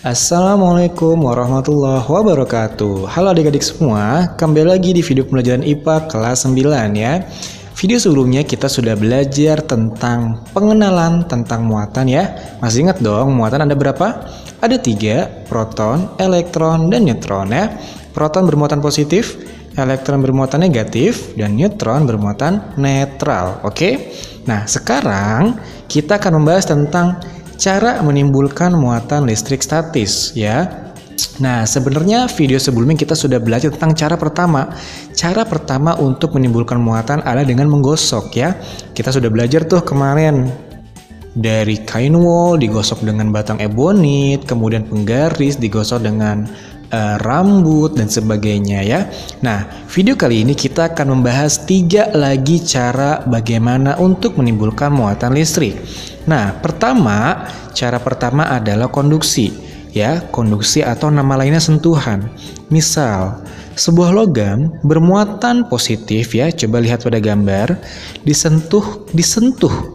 Assalamualaikum warahmatullahi wabarakatuh. Halo adik-adik semua, kembali lagi di video pembelajaran IPA kelas 9 ya. Video sebelumnya kita sudah belajar tentang pengenalan tentang muatan ya. Masih ingat dong muatan ada berapa? Ada 3, proton, elektron, dan neutron ya. Proton bermuatan positif, elektron bermuatan negatif, dan neutron bermuatan netral. Oke? Nah sekarang kita akan membahas tentang cara menimbulkan muatan listrik statis ya. Nah, sebenarnya video sebelumnya kita sudah belajar tentang cara pertama. Cara pertama untuk menimbulkan muatan adalah dengan menggosok ya. Kita sudah belajar tuh kemarin. Dari kain wol digosok dengan batang ebonit, kemudian penggaris digosok dengan rambut dan sebagainya ya. Nah, video kali ini kita akan membahas 3 lagi cara bagaimana untuk menimbulkan muatan listrik. Nah, cara pertama adalah konduksi ya, konduksi atau nama lainnya sentuhan. Misal, sebuah logam bermuatan positif ya, coba lihat pada gambar, disentuh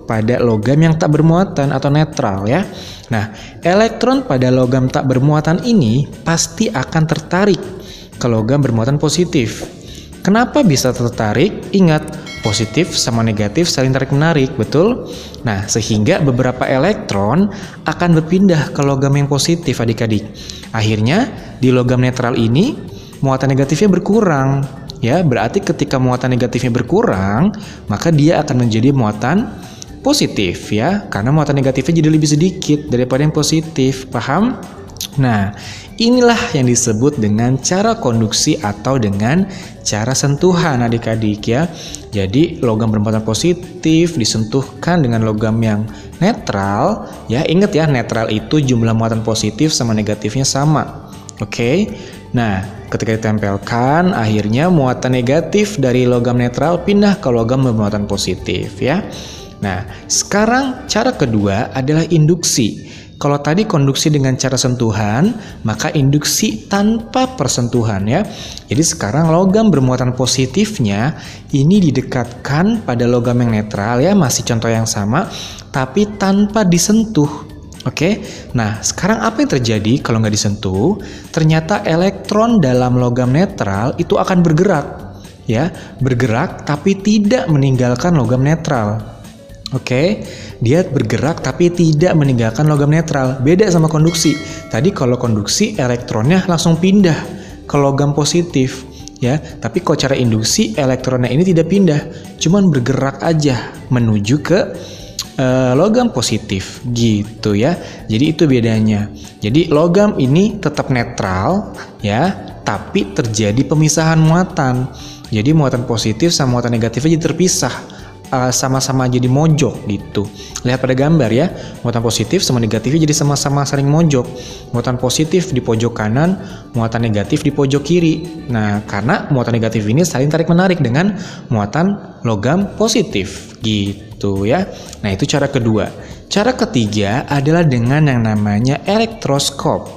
pada logam yang tak bermuatan atau netral ya. Nah, elektron pada logam tak bermuatan ini pasti akan tertarik ke logam bermuatan positif. Kenapa bisa tertarik? Ingat, positif sama negatif saling tarik-menarik, betul? Nah, sehingga beberapa elektron akan berpindah ke logam yang positif adik-adik. Akhirnya, di logam netral ini, muatan negatifnya berkurang. Ya, berarti ketika muatan negatifnya berkurang, maka dia akan menjadi muatan positif ya, karena muatan negatifnya jadi lebih sedikit daripada yang positif, paham? Nah, inilah yang disebut dengan cara konduksi atau dengan cara sentuhan adik-adik ya. Jadi logam bermuatan positif disentuhkan dengan logam yang netral ya. Ingat ya, netral itu jumlah muatan positif sama negatifnya sama. Oke. Nah, ketika ditempelkan, akhirnya muatan negatif dari logam netral pindah ke logam bermuatan positif ya. Nah, sekarang cara kedua adalah induksi. Kalau tadi konduksi dengan cara sentuhan, maka induksi tanpa persentuhan ya. Jadi sekarang logam bermuatan positifnya ini didekatkan pada logam yang netral ya, masih contoh yang sama, tapi tanpa disentuh. Oke, nah sekarang apa yang terjadi kalau nggak disentuh? Ternyata elektron dalam logam netral itu akan bergerak ya, bergerak tapi tidak meninggalkan logam netral. Oke, dia bergerak tapi tidak meninggalkan logam netral. Beda sama konduksi. Tadi kalau konduksi elektronnya langsung pindah ke logam positif ya. Tapi kalau cara induksi elektronnya ini tidak pindah, cuman bergerak aja menuju ke logam positif gitu ya. Jadi itu bedanya. Jadi logam ini tetap netral ya, tapi terjadi pemisahan muatan. Jadi muatan positif sama muatan negatifnya jadi terpisah. Sama-sama jadi mojok gitu. Lihat pada gambar ya, muatan positif sama negatifnya jadi sama-sama saling mojok. Muatan positif di pojok kanan, muatan negatif di pojok kiri. Nah, karena muatan negatif ini saling tarik-menarik dengan muatan logam positif gitu ya. Nah, itu cara kedua. Cara ketiga adalah dengan yang namanya elektroskop.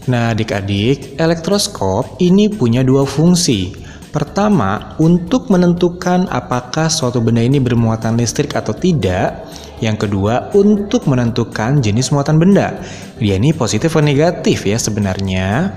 Nah, adik-adik, elektroskop ini punya 2 fungsi. Pertama, untuk menentukan apakah suatu benda ini bermuatan listrik atau tidak. Yang kedua, untuk menentukan jenis muatan benda. Dia ini positif atau negatif ya sebenarnya.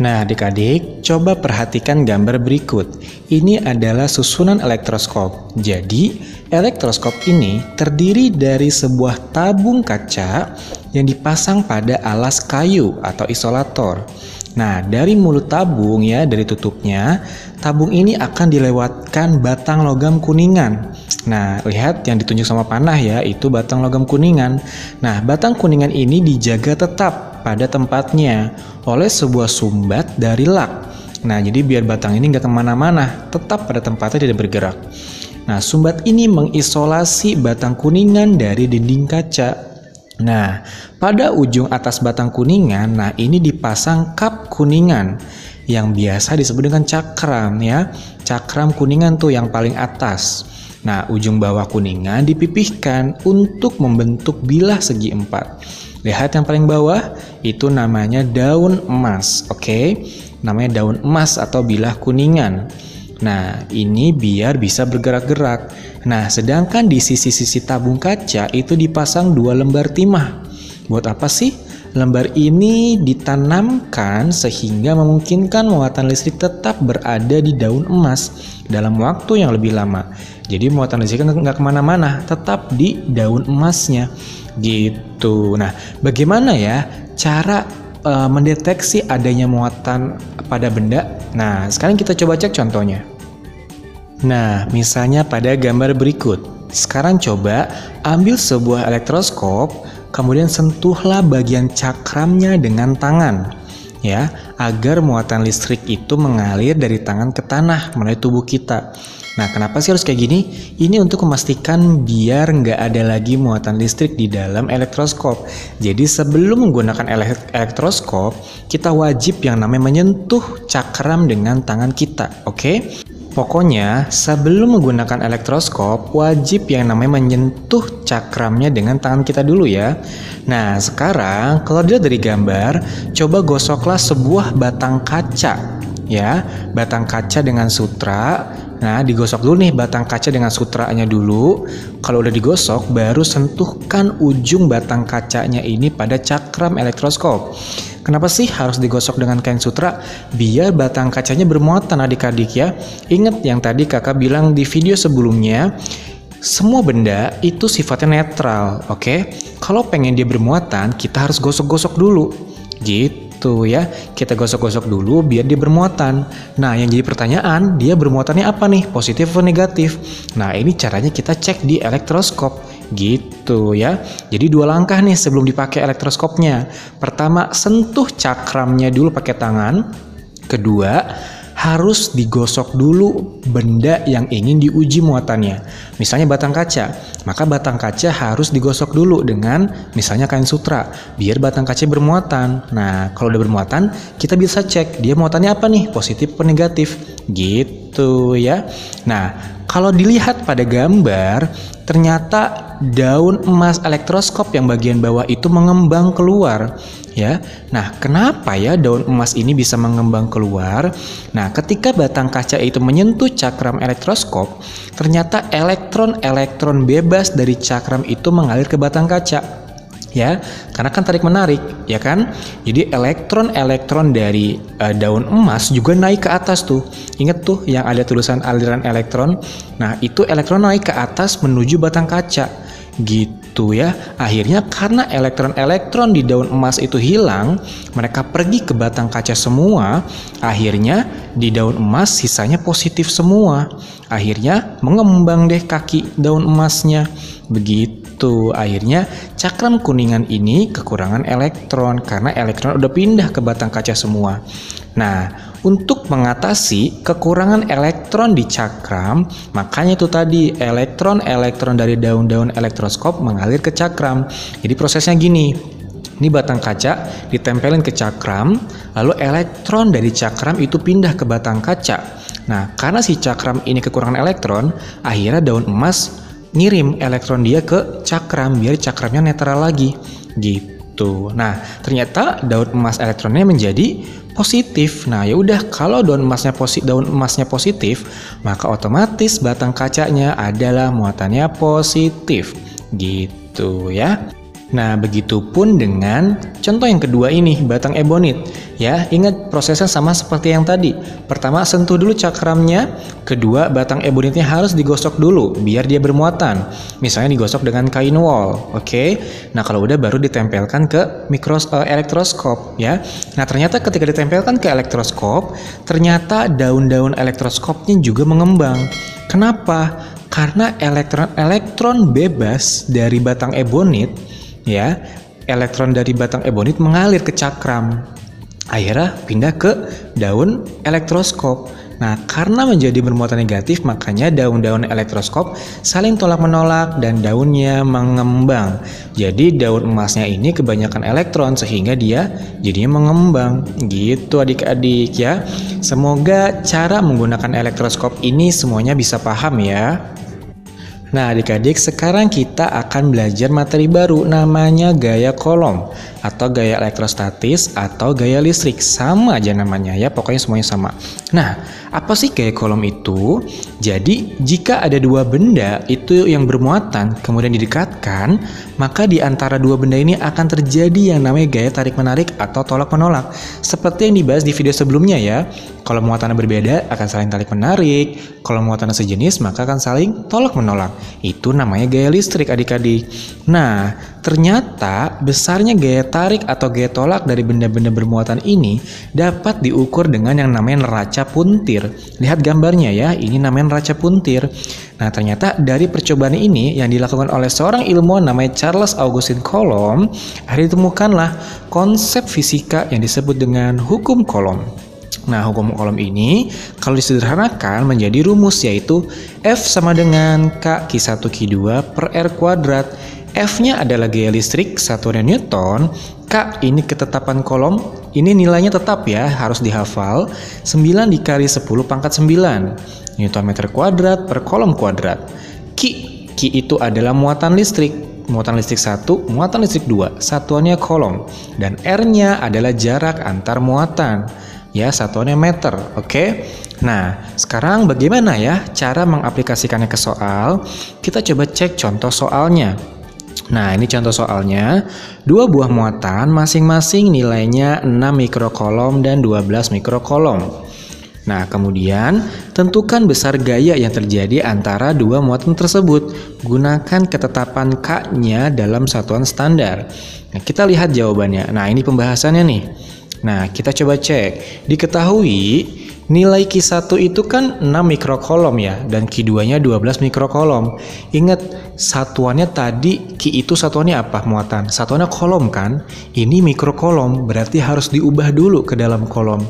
Nah, adik-adik, coba perhatikan gambar berikut. Ini adalah susunan elektroskop. Jadi, elektroskop ini terdiri dari sebuah tabung kaca yang dipasang pada alas kayu atau isolator. Nah, dari mulut tabung ya, dari tutupnya, tabung ini akan dilewatkan batang logam kuningan. Nah, lihat yang ditunjuk sama panah ya, itu batang logam kuningan. Nah, batang kuningan ini dijaga tetap pada tempatnya oleh sebuah sumbat dari lak. Nah, jadi biar batang ini nggak kemana-mana, tetap pada tempatnya, tidak bergerak. Nah, sumbat ini mengisolasi batang kuningan dari dinding kaca. Nah, pada ujung atas batang kuningan, nah ini dipasang kap kuningan yang biasa disebut dengan cakram ya. Cakram kuningan tuh yang paling atas. Nah, ujung bawah kuningan dipipihkan untuk membentuk bilah segi 4. Lihat yang paling bawah, itu namanya daun emas. Oke, namanya daun emas atau bilah kuningan. Nah, ini biar bisa bergerak-gerak. Nah, sedangkan di sisi-sisi tabung kaca itu dipasang 2 lembar timah. Buat apa sih? lembar ini ditanamkan sehingga memungkinkan muatan listrik tetap berada di daun emas dalam waktu yang lebih lama. Jadi muatan listrik nggak kemana-mana, tetap di daun emasnya gitu. Nah, bagaimana ya cara mendeteksi adanya muatan pada benda? Nah, sekarang kita coba cek contohnya. Nah, misalnya pada gambar berikut. Sekarang coba ambil sebuah elektroskop, kemudian sentuhlah bagian cakramnya dengan tangan, ya, agar muatan listrik itu mengalir dari tangan ke tanah melalui tubuh kita. Nah, kenapa sih harus kayak gini? Ini untuk memastikan biar nggak ada lagi muatan listrik di dalam elektroskop. Jadi sebelum menggunakan elektroskop, kita wajib yang namanya menyentuh cakram dengan tangan kita, oke? Pokoknya, sebelum menggunakan elektroskop, wajib yang namanya menyentuh cakramnya dengan tangan kita dulu ya. Nah, sekarang kalau dilihat dari gambar, coba gosoklah sebuah batang kaca. Ya, batang kaca dengan sutra. Nah, digosok dulu nih batang kaca dengan sutranya dulu. Kalau udah digosok, baru sentuhkan ujung batang kacanya ini pada cakram elektroskop. Kenapa sih harus digosok dengan kain sutra? Biar batang kacanya bermuatan adik-adik ya. Ingat yang tadi kakak bilang di video sebelumnya, semua benda itu sifatnya netral, oke? Kalau pengen dia bermuatan, kita harus gosok-gosok dulu, gitu ya. Kita gosok-gosok dulu biar dia bermuatan. Nah, yang jadi pertanyaan, dia bermuatannya apa nih? Positif atau negatif? Nah, ini caranya kita cek di elektroskop. Gitu ya. Jadi dua langkah nih sebelum dipakai elektroskopnya. Pertama, sentuh cakramnya dulu pakai tangan. Kedua, harus digosok dulu benda yang ingin diuji muatannya. Misalnya batang kaca, maka batang kaca harus digosok dulu dengan misalnya kain sutra, biar batang kaca bermuatan. Nah, kalau udah bermuatan, kita bisa cek dia muatannya apa nih, positif atau negatif. Gitu ya. Nah, kalau dilihat pada gambar, ternyata daun emas elektroskop yang bagian bawah itu mengembang keluar, ya. Nah, kenapa ya daun emas ini bisa mengembang keluar? Nah, ketika batang kaca itu menyentuh cakram elektroskop, ternyata elektron-elektron bebas dari cakram itu mengalir ke batang kaca. Ya, karena kan tarik menarik, ya kan? Jadi elektron-elektron dari daun emas juga naik ke atas tuh. Ingat tuh yang ada tulisan aliran elektron. Nah, itu elektron naik ke atas menuju batang kaca. Gitu ya. Akhirnya karena elektron-elektron di daun emas itu hilang, mereka pergi ke batang kaca semua. Akhirnya di daun emas sisanya positif semua. Akhirnya mengembang deh kaki daun emasnya. Begitu. Akhirnya cakram kuningan ini kekurangan elektron karena elektron udah pindah ke batang kaca semua. Nah, untuk mengatasi kekurangan elektron di cakram, makanya itu tadi elektron-elektron dari daun-daun elektroskop mengalir ke cakram. Jadi prosesnya gini. Ini batang kaca ditempelin ke cakram, lalu elektron dari cakram itu pindah ke batang kaca. Nah, karena si cakram ini kekurangan elektron, akhirnya daun emas ngirim elektron dia ke cakram biar cakramnya netral lagi gitu. Nah, ternyata daun emas elektronnya menjadi positif. Nah, ya udah kalau daun emasnya positif, maka otomatis batang kacanya adalah muatannya positif gitu ya. Nah, begitupun dengan contoh yang kedua ini, batang ebonit. Ya, ingat prosesnya sama seperti yang tadi. Pertama, sentuh dulu cakramnya. Kedua, batang ebonitnya harus digosok dulu biar dia bermuatan. Misalnya digosok dengan kain wol, oke? Nah, kalau udah baru ditempelkan ke elektroskop, ya. Nah, ternyata ketika ditempelkan ke elektroskop, ternyata daun-daun elektroskopnya juga mengembang. Kenapa? Karena elektron bebas dari batang ebonit, ya, elektron dari batang ebonit mengalir ke cakram, akhirnya pindah ke daun elektroskop. Nah, karena menjadi bermuatan negatif, makanya daun-daun elektroskop saling tolak-menolak dan daunnya mengembang. Jadi daun emasnya ini kebanyakan elektron sehingga dia jadinya mengembang. Gitu adik-adik ya. Semoga cara menggunakan elektroskop ini semuanya bisa paham ya. Nah adik-adik, sekarang kita akan belajar materi baru namanya gaya kolom atau gaya elektrostatis atau gaya listrik. Sama aja namanya ya, pokoknya semuanya sama. Nah, apa sih gaya kolom itu? Jadi, jika ada dua benda itu yang bermuatan kemudian didekatkan, maka di antara dua benda ini akan terjadi yang namanya gaya tarik-menarik atau tolak-menolak. Seperti yang dibahas di video sebelumnya ya. Kalau muatannya berbeda akan saling tarik-menarik, kalau muatannya sejenis maka akan saling tolak-menolak. Itu namanya gaya listrik adik-adik. Nah, ternyata besarnya gaya tarik atau gaya tolak dari benda-benda bermuatan ini dapat diukur dengan yang namanya neraca puntir. Lihat gambarnya ya, ini namanya neraca puntir. Nah, ternyata dari percobaan ini yang dilakukan oleh seorang ilmuwan namanya Charles Augustin Coulomb, akhirnya ditemukanlah konsep fisika yang disebut dengan hukum Coulomb. Nah, hukum Coulomb ini kalau disederhanakan menjadi rumus, yaitu F sama dengan K Q1 Q2 per R kuadrat. F-nya adalah gaya listrik, satuannya Newton. K ini ketetapan Coulomb, ini nilainya tetap ya, harus dihafal. 9 dikali 10 pangkat 9 Newton meter kuadrat per Coulomb kuadrat. Q itu adalah muatan listrik. Muatan listrik 1, muatan listrik 2, satuannya Coulomb. Dan R-nya adalah jarak antar muatan. Ya, satuannya meter, oke? Nah, sekarang bagaimana ya cara mengaplikasikannya ke soal? Kita coba cek contoh soalnya. Nah, ini contoh soalnya. Dua buah muatan masing-masing nilainya 6 mikrokolom dan 12 mikrokolom. Nah, kemudian tentukan besar gaya yang terjadi antara dua muatan tersebut. Gunakan ketetapan K-nya dalam satuan standar. Nah, kita lihat jawabannya. Nah, ini pembahasannya nih. Nah, kita coba cek. Diketahui nilai Q1 itu kan 6 mikrokolom ya, dan Q2-nya 12 mikrokolom. Ingat, satuannya tadi Q itu satuannya apa muatan? Satuannya kolom kan? Ini mikrokolom, berarti harus diubah dulu ke dalam kolom.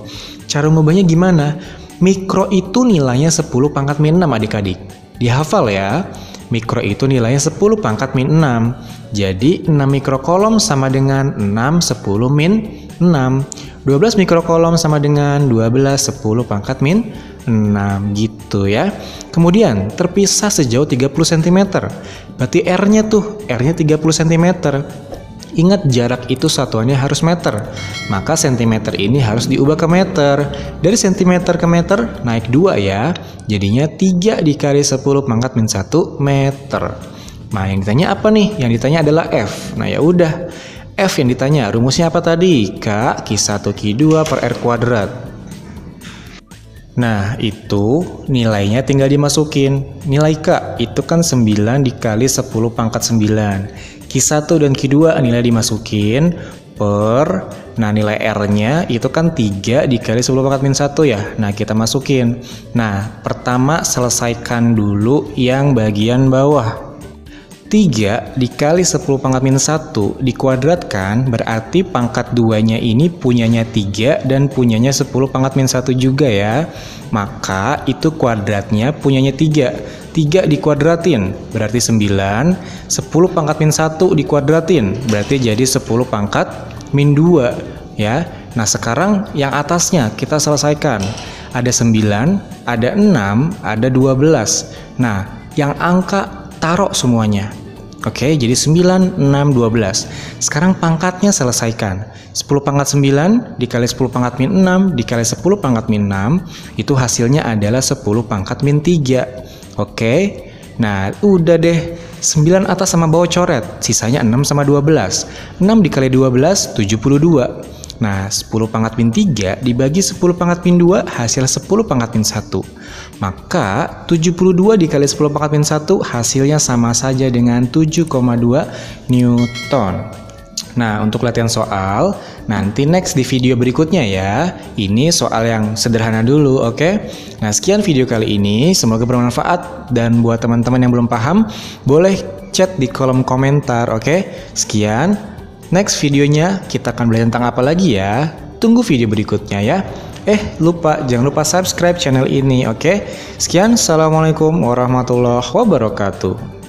Cara mengubahnya gimana? Mikro itu nilainya 10 pangkat min 6 adik-adik. Dihafal ya. Mikro itu nilainya 10 pangkat min 6. Jadi 6 mikrokolom sama dengan 6 10 min 6. 12 mikrokolom sama dengan 12 10 pangkat min 6 gitu ya. Kemudian terpisah sejauh 30 cm. Berarti R-nya 30 cm. Ingat, jarak itu satuannya harus meter. Maka cm ini harus diubah ke meter. Dari cm ke meter naik 2 ya. Jadinya 3 dikali 10 pangkat min 1 meter. Nah, yang ditanya apa nih? Yang ditanya adalah F. Nah, ya udah. F yang ditanya, rumusnya apa tadi? K Q1 Q2 per R kuadrat. Nah, itu nilainya tinggal dimasukin. Nilai K itu kan 9 dikali 10 pangkat 9. Q1 dan Q2 nilai dimasukin per, nah nilai R-nya itu kan 3 dikali 10 pangkat min 1 ya. Nah, kita masukin. Nah, pertama selesaikan dulu yang bagian bawah. 3 dikali 10 pangkat min 1 dikuadratkan, berarti pangkat 2-nya ini punyanya 3 dan punyanya 10 pangkat min 1 juga ya. Maka itu kuadratnya punyanya 3. 3 dikuadratin berarti 9. 10 pangkat min 1 dikuadratin berarti jadi 10 pangkat min 2 ya. Nah, sekarang yang atasnya kita selesaikan. Ada 9, ada 6, ada 12. Nah, yang angka taruh semuanya. Oke, jadi 9, 6, 12. Sekarang pangkatnya selesaikan. 10 pangkat 9 dikali 10 pangkat min 6 dikali 10 pangkat min 6, itu hasilnya adalah 10 pangkat min 3. Oke, nah udah deh. 9 atas sama bawah coret, sisanya 6 sama 12. 6 dikali 12, 72. Nah, 10 pangkat min 3 dibagi 10 pangkat min 2 hasil 10 pangkat min 1. Maka 72 dikali 10 pangkat min 1 hasilnya sama saja dengan 7,2 Newton. Nah, untuk latihan soal nanti next di video berikutnya ya. Ini soal yang sederhana dulu, oke? Nah, sekian video kali ini, semoga bermanfaat, dan buat teman-teman yang belum paham boleh chat di kolom komentar, oke? Sekian. Next videonya kita akan belajar tentang apa lagi ya? Tunggu video berikutnya ya. Jangan lupa subscribe channel ini, oke? Sekian, assalamualaikum warahmatullahi wabarakatuh.